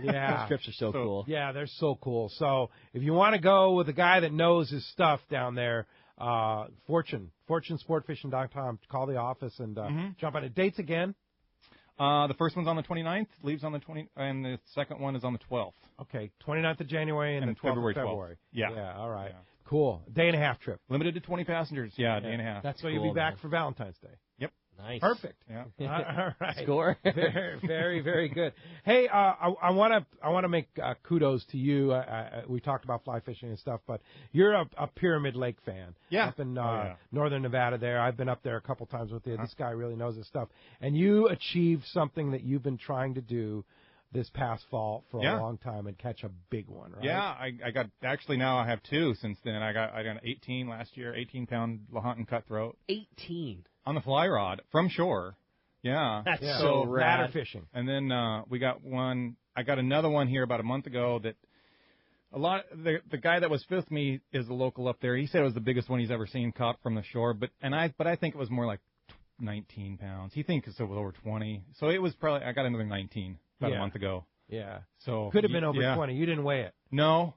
Yeah. Those trips are so cool. Yeah, they're so cool. So if you want to go with a guy that knows his stuff down there, fortunesportfishing.com, call the office and jump on it. Dates again? The first one's on the 29th, leaves on the 20th, and the second one is on the 12th. Okay, 29th of January and the 12th of February. Yeah, all right. Yeah. Cool. Day and a half trip. Limited to 20 passengers. Yeah, day and a half. That's why you'll be back for Valentine's Day. Yep. Nice. Perfect. Yeah. All right. Score. Very, very, very good. Hey, I want to make kudos to you. We talked about fly fishing and stuff, but you're a Pyramid Lake fan. Yeah. Up in northern Nevada there. I've been up there a couple times with you. This guy really knows his stuff. And you achieved something that you've been trying to do this past fall for a long time and catch a big one, right? Yeah, I got, actually now I have two since then. I got an 18 last year, 18-pound Lahontan cutthroat. 18? On the fly rod from shore. Yeah. That's so rad. Ladder fishing. And then we got one, I got another one here about a month ago that the guy that was with me is a local up there. He said it was the biggest one he's ever seen caught from the shore, but I think it was more like 19 pounds. He thinks it was over 20. So it was probably, I got another 19 about a month ago. Yeah. So could have been over 20. You didn't weigh it. No.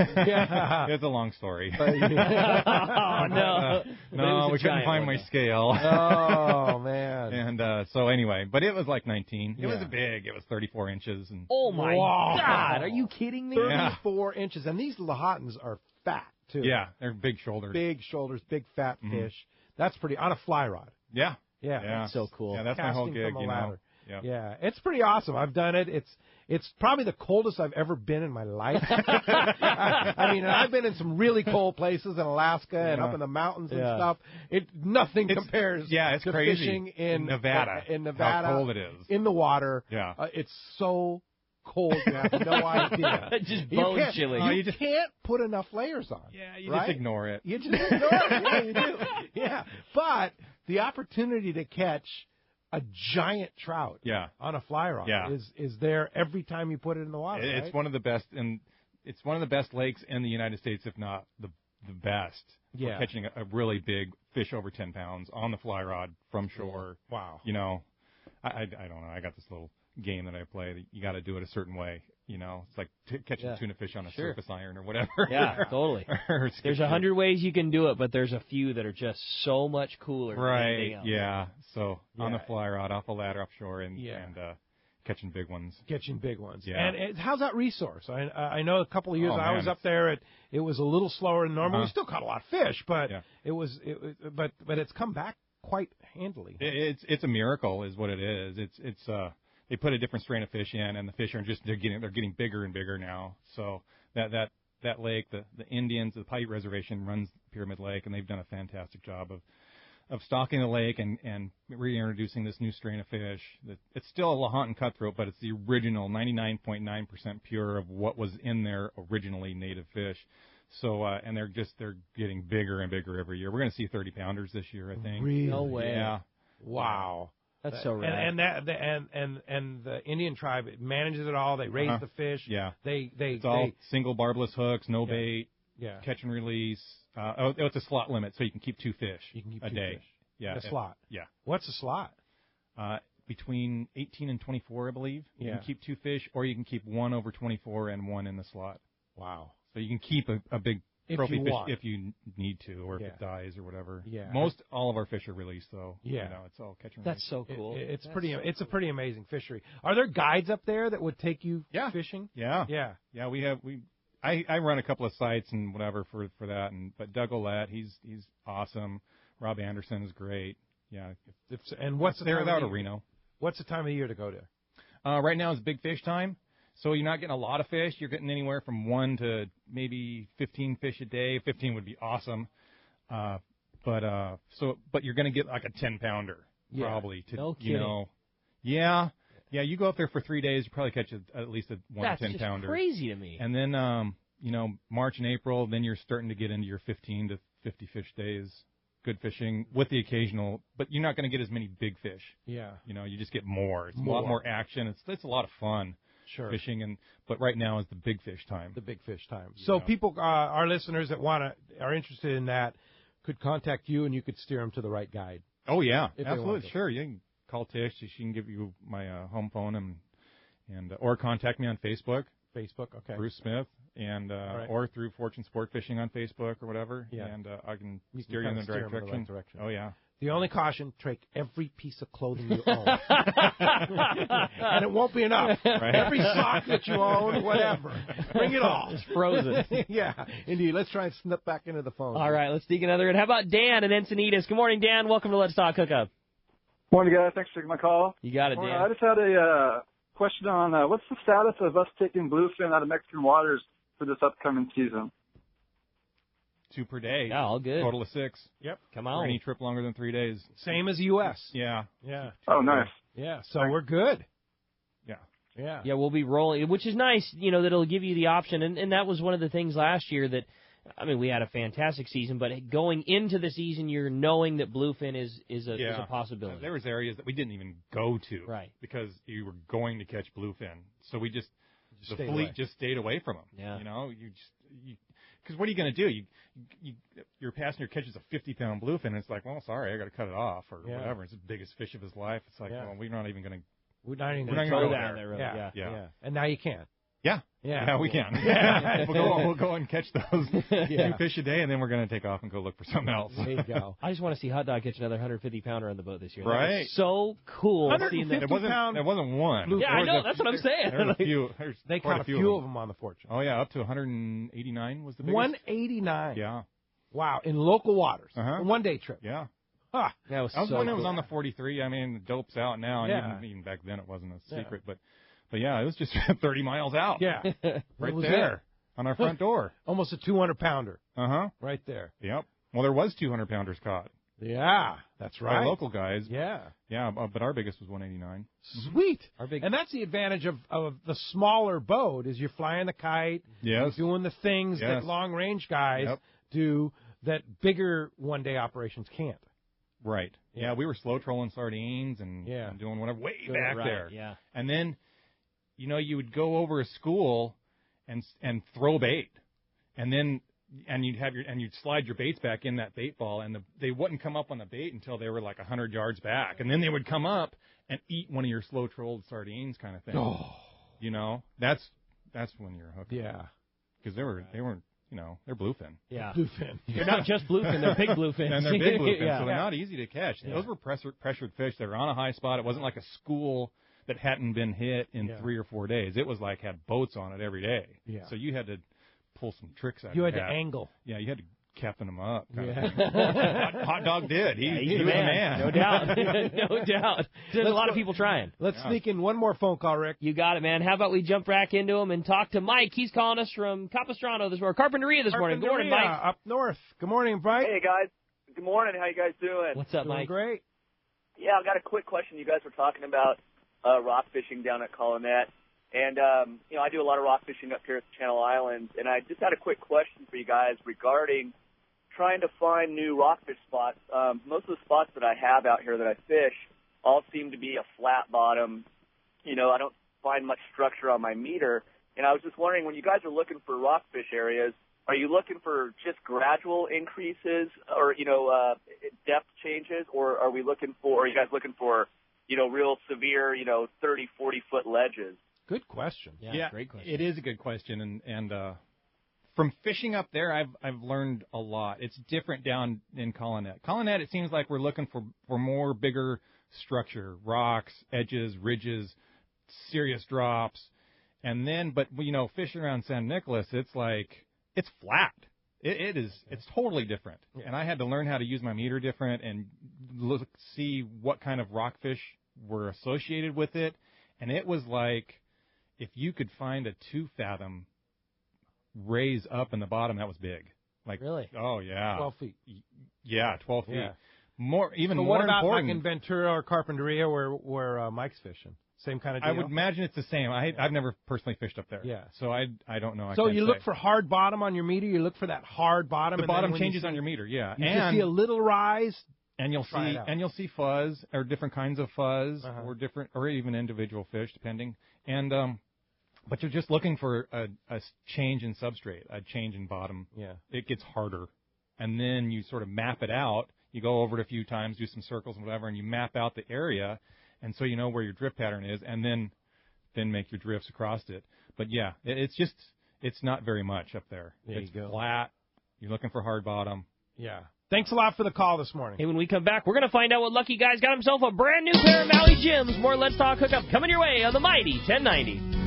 It's a long story. No, we couldn't find my scale. Oh man! And so anyway, but it was like 19. It was big. It was 34 inches. And oh my God! Are you kidding me? 34 inches, and these Lahotans are fat too. Yeah, they're big shoulders. Big shoulders, big fat fish. That's pretty on a fly rod. Yeah. That's so cool. Yeah, that's my whole gig. Yeah, it's pretty awesome. I've done it. It's probably the coldest I've ever been in my life. I mean, I've been in some really cold places in Alaska and up in the mountains and stuff. Nothing compares. Yeah, it's to crazy. Fishing in Nevada. In Nevada, how cold it is in the water. Yeah, it's so cold. You have no idea. Just bone chilling. You can't put enough layers on. Yeah, you just ignore it. You just ignore it. Yeah, you do. Yeah, but the opportunity to catch a giant trout on a fly rod is there every time you put it in the water. It's right? one of the best, and it's one of the best lakes in the United States, if not the best. For catching a really big fish over 10 pounds on the fly rod from shore. Wow. I don't know. I got this little game that I play that you got to do it a certain way. It's like catching tuna fish on a surface iron or whatever. Yeah, totally. There's 100 ways you can do it, but there's a few that are just so much cooler. Right. Than anything else. Yeah. So on the fly rod, off a ladder offshore, and catching big ones. Catching big ones. Yeah. And how's that resource? I know a couple of years I was up there. It was a little slower than normal. We still caught a lot of fish, but but it's come back quite handily. It's a miracle, is what it is. It's they put a different strain of fish in, and the fish are they're getting bigger and bigger now. So that lake, the Indians, the Paiute Reservation runs Pyramid Lake, and they've done a fantastic job of stocking the lake and reintroducing this new strain of fish. It's still a Lahontan cutthroat, but it's the original 99.9% pure of what was in there originally native fish. So and they're getting bigger and bigger every year. We're going to see 30-pounders this year, I think. Really? No way. Yeah. Wow. That's so rad. And the Indian tribe manages it all. They raise the fish. Yeah. It's all single barbless hooks, no bait. catch and release. It's a slot limit, so you can keep 2 fish a day. Fish. Yeah, a slot. Yeah. What's a slot? Between 18 and 24, I believe. You can keep 2 fish, or you can keep 1 over 24 and 1 in the slot. Wow. So you can keep a big trophy fish if you need to, or if it dies or whatever. Yeah. All of our fish are released, though. Yeah. It's all catch and release. That's so cool. It's a pretty amazing fishery. Are there guides up there that would take you fishing? Yeah. Yeah. Yeah, I run a couple of sites and whatever for that, but Doug Olette, he's awesome. Rob Anderson is great. Yeah. And what's the there time without of a Reno? What's the time of year to go to? Right now is big fish time, so you're not getting a lot of fish. You're getting anywhere from 1 to maybe 15 fish a day. 15 would be awesome, but you're going to get like a 10-pounder probably. No kidding. Yeah. You go up there for 3 days, you probably catch at least a 1 That's 10-pounder. That's crazy to me. And then March and April, then you're starting to get into your 15 to 50 fish days. Good fishing with the occasional, but you're not going to get as many big fish. Yeah. You just get more. It's a lot more action. It's a lot of fun fishing, but right now is the big fish time. The big fish time. So people, our listeners that are interested in that, could contact you, and you could steer them to the right guide. Oh yeah, absolutely, sure. You can call Tish. She can give you my home phone and or contact me on Facebook. Facebook, okay. Bruce Smith, and or through Fortune Sport Fishing on Facebook or whatever, and I can steer you in the right direction. Oh, yeah. The only caution, take every piece of clothing you own. And it won't be enough. Right. Every sock that you own, whatever. Bring it all. It's frozen. Yeah, indeed. Let's try and snip back into the phone. All right, let's dig another. And how about Dan in Encinitas? Good morning, Dan. Welcome to Let's Talk Hookup. Morning, guys. Thanks for taking my call. You got it, Dan. I just had a question on what's the status of us taking bluefin out of Mexican waters for this upcoming season? 2 per day. Yeah, all good. Total of 6. Yep. Come on. For any trip longer than 3 days. Same as the U.S. Yeah. Yeah. Oh, nice. Yeah, so we're good. Yeah. Yeah. Yeah, we'll be rolling, which is nice, that it'll give you the option. And that was one of the things last year that, we had a fantastic season, but going into the season, you're knowing that bluefin is a possibility. There was areas that we didn't even go to. Right. Because you were going to catch bluefin. So we the fleet away. just stayed away from them. Yeah. Because what are you going to do? Your passenger catches a 50-pound bluefin, and it's like, well, sorry, I got to cut it off or whatever. It's the biggest fish of his life. It's like, well, we're not even going to. We're not even going to go go down there. Really. Yeah. And now you can. Yeah. Yeah, we can. We'll go and catch those 2 fish a day, and then we're going to take off and go look for something else. There you go. I just want to see Hot Dog catch another 150-pounder on the boat this year. Right. That is so cool. 150-pound. It wasn't one. Yeah, I know. That's what I'm saying. There's a few. They caught a few of them on the Fortune. Oh, yeah, up to 189 was the biggest. 189. Yeah. Wow, in local waters. Uh-huh. A one-day trip. Yeah. Huh. That was when it cool. was on the 43. The dope's out now, and even back then it wasn't a secret, But yeah, it was just 30 miles out. Yeah. Right there on our front door. Almost a 200-pounder. Uh-huh. Right there. Yep. Well, there was 200-pounders caught. Yeah, that's right. By local guys. Yeah. Yeah, but our biggest was 189. Sweet. And that's the advantage of the smaller boat is you're flying the kite. Yes. You're doing the things that long-range guys do that bigger one-day operations can't. Right. Yeah, we were slow trolling sardines and doing whatever way back there. Yeah. And then you would go over a school and throw bait, and you'd slide your baits back in that bait ball, and they wouldn't come up on the bait until they were like 100 yards back, and then they would come up and eat one of your slow trolled sardines, kind of thing. Oh, that's when you're hooked. Yeah, because they weren't. They're bluefin. Yeah, bluefin. They're not just bluefin; they're big bluefin. And they're big bluefin, so they're not easy to catch. Yeah. Those were pressured fish. They were on a high spot. It wasn't like a school that hadn't been hit in 3 or 4 days. It was like had boats on it every day. Yeah. So you had to pull some tricks out. You had to angle. Yeah, you had to captain them up. Yeah. Hot Dog did. He was a man. No doubt. No doubt. There's a lot of people trying. Let's sneak in one more phone call, Rick. You got it, man. How about we jump back into him and talk to Mike? He's calling us from Capistrano this morning. Carpinteria this morning. Good morning, Mike. Up north. Good morning, Mike. Hey, guys. Good morning. How you guys doing? What's up, Doing Mike? Great. Yeah, I've got a quick question. You guys were talking about rock fishing down at Colonette. And, I do a lot of rock fishing up here at the Channel Islands. And I just had a quick question for you guys regarding trying to find new rockfish spots. Most of the spots that I have out here that I fish all seem to be a flat bottom. I don't find much structure on my meter. And I was just wondering, when you guys are looking for rockfish areas, are you looking for just gradual increases or, depth changes, or are you guys looking for, real severe, 30, 40-foot ledges? Good question. Yeah, great question. It is a good question, and from fishing up there, I've learned a lot. It's different down in Colonette. Colonette, it seems like we're looking for more bigger structure, rocks, edges, ridges, serious drops, and then, but fishing around San Nicolas, it's flat. It's totally different. Yeah. And I had to learn how to use my meter different and see what kind of rockfish were associated with it. And it was like, if you could find a 2-fathom raise up in the bottom, that was big. Like, really? Oh, yeah. 12 feet. Yeah, 12 feet. Yeah. More important. What about like in Ventura or Carpinteria where Mike's fishing? Same kind of deal? I would imagine it's the same. I've never personally fished up there. Yeah. So I don't know. So you look for hard bottom on your meter. You look for that hard bottom. The bottom changes on your meter. Yeah. You just see a little rise. And you'll see fuzz or different kinds of fuzz or even individual fish depending. And but you're just looking for a change in substrate, a change in bottom. Yeah. It gets harder. And then you sort of map it out. You go over it a few times, do some circles and whatever, and you map out the area. And so you know where your drift pattern is, and then make your drifts across it. But yeah, it's not very much up there. It's flat. You're looking for hard bottom. Yeah. Thanks a lot for the call this morning. Hey, when we come back, we're going to find out what lucky guy's got himself a brand new pair of Maui Gyms. More Let's Talk Hookup coming your way on the Mighty 1090.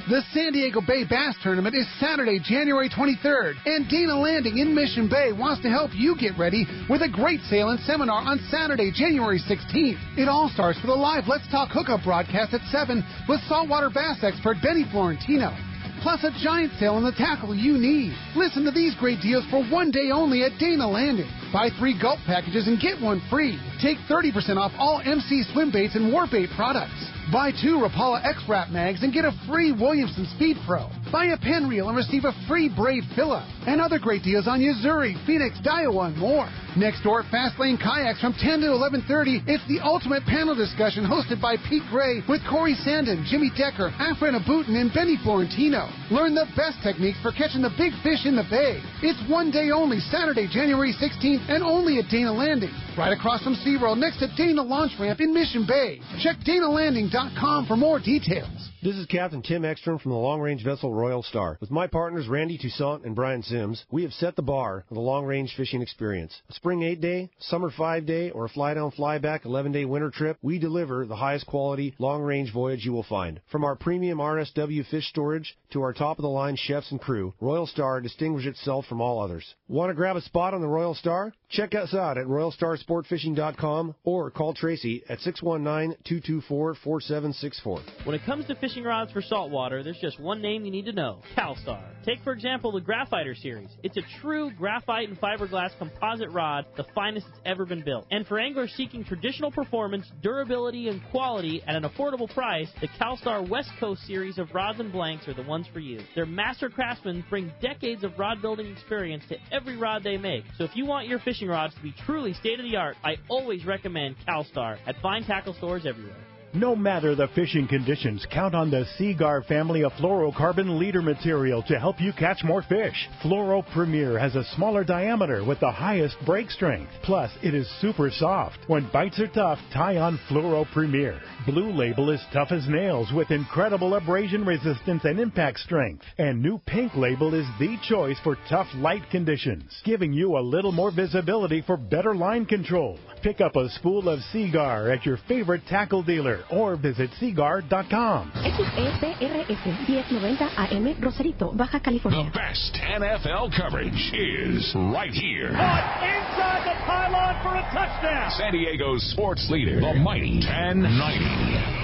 The San Diego Bay Bass Tournament is Saturday, January 23rd, and Dana Landing in Mission Bay wants to help you get ready with a great sale and seminar on Saturday, January 16th. It all starts with a live Let's Talk Hookup broadcast at 7 with saltwater bass expert Benny Florentino, plus a giant sale on the tackle you need. Listen to these great deals for one day only at Dana Landing. Buy 3 gulp packages and get 1 free. Take 30% off all MC swim baits and war bait products. Buy 2 Rapala X-Wrap mags and get a free Williamson Speed Pro. Buy a pen reel and receive a free braid fill-up. And other great deals on Yuzuri, Phoenix, Daiwa, and more. Next door at Fast Lane Kayaks from 10 to 11:30, it's the ultimate panel discussion hosted by Pete Gray with Corey Sandin, Jimmy Decker, Afren Abutin, and Benny Florentino. Learn the best techniques for catching the big fish in the bay. It's one day only, Saturday, January 16th, and only at Dana Landing. Right across from SeaWorld next to Dana Launch Ramp in Mission Bay. Check DanaLanding.com for more details. This is Captain Tim Ekstrom from the long-range vessel Royal Star. With my partners Randy Toussaint and Brian Sims, we have set the bar for the long-range fishing experience. A spring 8-day, summer 5-day, or a fly-down, fly-back 11-day winter trip, we deliver the highest quality long-range voyage you will find. From our premium RSW fish storage to our top-of-the-line chefs and crew, Royal Star distinguishes itself from all others. Want to grab a spot on the Royal Star? Check us out at RoyalStarSportFishing.com or call Tracy at 619-224-4764. When it comes to fishing rods for saltwater, there's just one name you need to know, CalStar. Take, for example, the Graphiter series. It's a true graphite and fiberglass composite rod, the finest it's ever been built. And for anglers seeking traditional performance, durability, and quality at an affordable price, the CalStar West Coast series of rods and blanks are the ones for you. Their master craftsmen bring decades of rod building experience to every rod they make. So if you want your fishing rods to be truly state-of-the-art, I always recommend CalStar at fine tackle stores everywhere. No matter the fishing conditions, count on the Seaguar family of fluorocarbon leader material to help you catch more fish. Fluoro Premier has a smaller diameter with the highest break strength. Plus, it is super soft. When bites are tough, tie on Fluoro Premier. Blue Label is tough as nails with incredible abrasion resistance and impact strength. And new Pink Label is the choice for tough light conditions, giving you a little more visibility for better line control. Pick up a spool of Seaguar at your favorite tackle dealer or visit Seaguar.com. XEPRS 1090 AM Rosarito, Baja California. The best NFL coverage is right here. Inside the pylon for a touchdown. San Diego's sports leader, the Mighty 1090.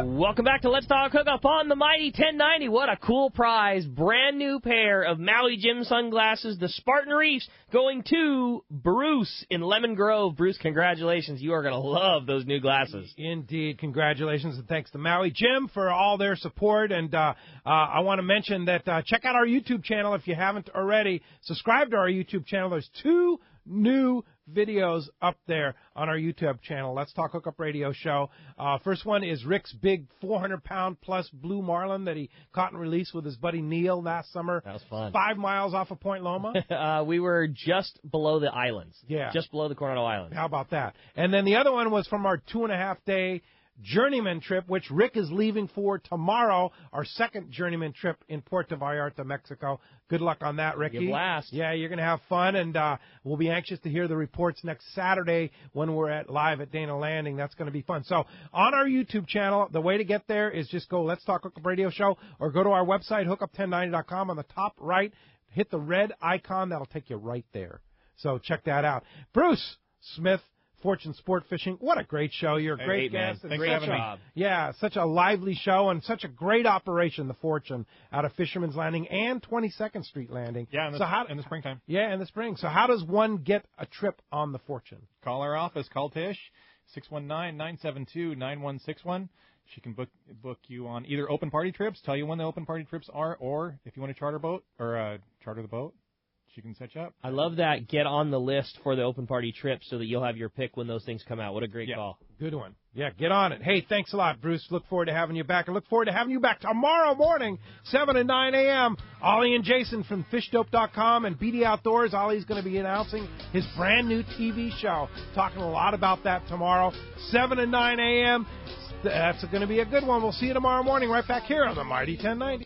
Welcome back to Let's Talk Hookup on the Mighty 1090. What a cool prize. Brand new pair of Maui Jim sunglasses, the Spartan Reefs, going to Bruce in Lemon Grove. Bruce, congratulations. You are going to love those new glasses. Indeed. Congratulations, and thanks to Maui Jim for all their support. And I want to mention that check out our YouTube channel if you haven't already. Subscribe to our YouTube channel. There's 2 new videos up there on our YouTube channel. Let's Talk Hookup Radio Show. First one is Rick's big 400-pound plus blue marlin that he caught and released with his buddy Neil last summer. That was fun. 5 miles off of Point Loma. We were just below the islands. Yeah. Just below the Coronado Islands. How about that? And then the other one was from our 2.5-day journeyman trip, which Rick is leaving for tomorrow, our second journeyman trip in Puerto Vallarta, Mexico. Good luck on that, Ricky. Good blast. Yeah, you're going to have fun, and we'll be anxious to hear the reports next Saturday when we're live at Dana Landing. That's going to be fun. So on our YouTube channel, the way to get there is just go Let's Talk Hookup Radio Show, or go to our website, hookup1090.com. On the top right, hit the red icon. That'll take you right there. So check that out. Bruce Smith, Fortune Sport Fishing. What a great show. You're a great guest. Thanks for having me. Yeah, such a lively show and such a great operation, the Fortune, out of Fisherman's Landing and 22nd Street Landing. Yeah, in the springtime. Yeah, in the spring. So how does one get a trip on the Fortune? Call our office. Call Tish, 619-972-9161. She can book you on either open party trips, tell you when the open party trips are, or if you want to charter boat or charter the boat, she can set you up. I love that. Get on the list for the open party trip so that you'll have your pick when those things come out. What a great call. Good one. Yeah, get on it. Hey, thanks a lot, Bruce. Look forward to having you back. And look forward to having you back tomorrow morning, 7 and 9 a.m. Ollie and Jason from fishdope.com and BD Outdoors. Ollie's going to be announcing his brand new TV show. Talking a lot about that tomorrow, 7 and 9 a.m. That's going to be a good one. We'll see you tomorrow morning right back here on the Mighty 1090.